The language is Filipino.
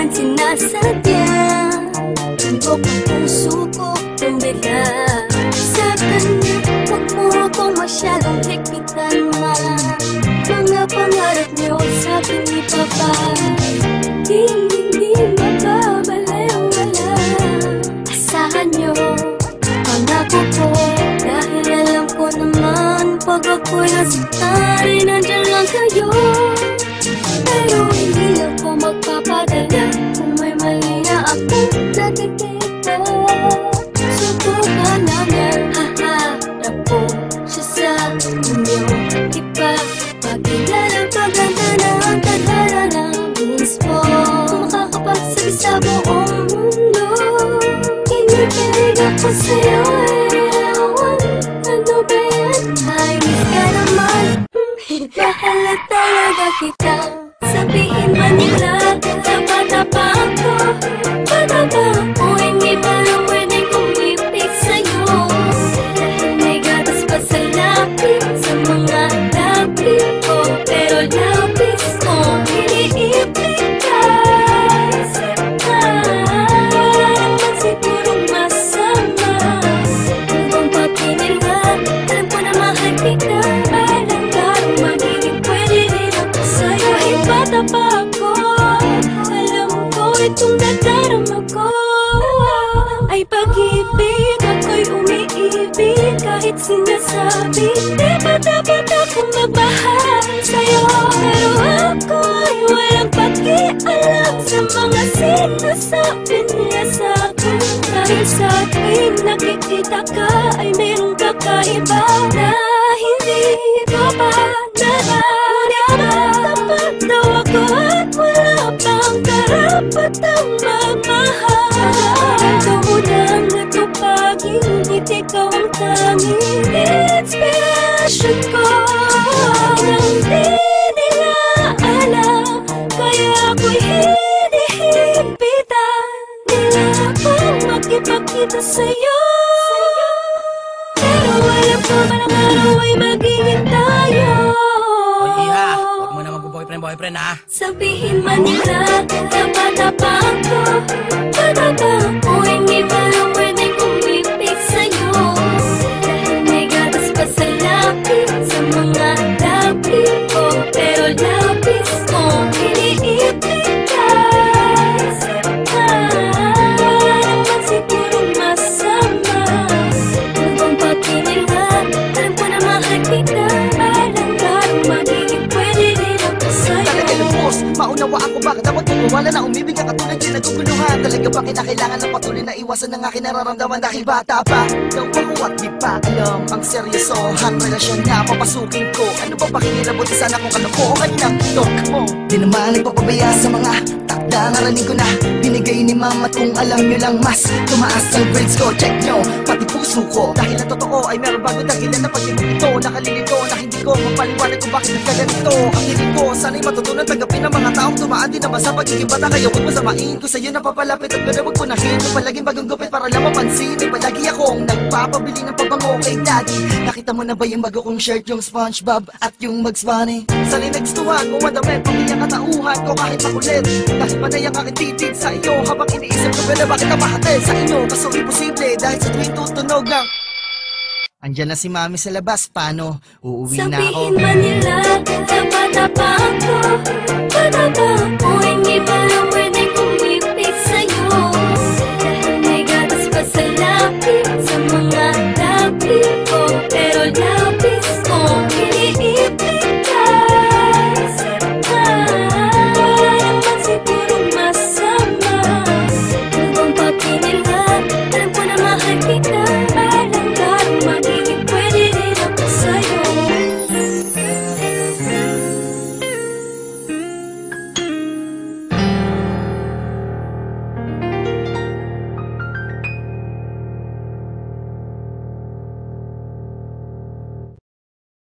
naman sinasadya. Tundok ang puso ko ng bigla sa kanya. Huwag mo akong masyadong higpitan ma. Mga pangarap niyo sa akin ni Papa, hindi mababalewala. Asahan niyo pangako ko, dahil alam ko naman pag ako'y nasaktan, nandyan lang kayo. Pero hindi ako magpapadala kung may mali na akong nakikita. Subukan namin, haharap ko siya sa inyo. Iba, pagkilala, paganda na ang tadhana ng mismo. Kung makakapagsabi sa buong mundo, kinikilig ako sa'yo. Ano ba yan? Ay, miss ka naman. Bahala talaga kita. Sabihin man nila, bata pa ako. Bata pa ako, hindi pa lang pwedeng kumipig sa'yo. Dahil may gatas pa sa lapis, sa mga lapis ko. Pero lapis ko, iniipig ka. Wala naman sigurong masama. Kung papinil ka, alam ko na mahal kita. Alam ka rin magiging pwede rin ako sa'yo. Kahit bata pa ako, alam ko itong nadarama ko ay pag-ibig. Ako'y umiibig kahit sinasabi di ba dapat akong magmahal sa'yo. Pero ako'y walang pakialam sa mga sinasabi niya sa'kin. Dahil sa tuwing nakikita ka ay merong kakaiba na hindi ko pa nararamdaman. Daw ako at wala pang karapatang magmahal. Doon ang nagpapagingit, ikaw ang tanging inspiration ko. Nang di nila alam, kaya ako'y hinihipitan nila akong makipagkita sa'yo. Pero alam ko man ang araw ay magiging tayo. Oy, Iha, huwag mo na mag-boyfriend ha. Sabihin man nila, bata pa ako. Bata pa ako, hindi pa lang pwedeng kumipig sa'yo. Dahil may gatas pa sa lapis, sa mga lapis ko. Pero lapis ko, iniipig ka. Wala naman sigurong masama. Kung papinil ka, alam ko na mahal kita. Alam ka rin magiging pwede rin ako sa'yo. Talaga lubos, maunawa ako bakit dapat wala na umibig ang katulad yung naguguluhan. Talaga ba kinakailangan ng patuloy na iwasan ng aking nararamdaman dahil bata pa daw ako at di pa alam ang seryosohan relasyon na papasukin ko. Ano ba pakinilabuti sana kung kalokohan ng tok mo? Di naman nagpapabaya sa mga takda, ngaraling ko na binigay ni mama. Kung alam nyo lang mas tumaas ang grades ko, check nyo pati puso ko. Dahil ang totoo ay meron bago dahilan na pag-ibig ito. Nakalilito na hindi ko mapaliwanag kung bakit nagkaganito. Ang hiling ko sana'y matutunan tanggapin ng mga taong tumaan din naman sa pagiging bata. Kaya huwag mo samain ko sa'yo napapalapit at gano'n huwag punahin. Kung palaging bagong gupit para lang mapansin, ay palagi akong nagpapabili ng pabango kay daddy. Nakita mo na ba yung bago kong shirt, yung SpongeBob at yung Bugs Bunny? Sana'y nagustuhan ko ang damit, pamilyang katauhan ko kahit makulit. Dahil panay ang aking titig sa iyo habang iniisip ko pala bakit ang mahatid sa inyo. Kaso imposible dahil sa tuwing tutunog ng andyan na si mami sa labas, paano? Uuwi na ako. Sabihin man nila, bata pa ako.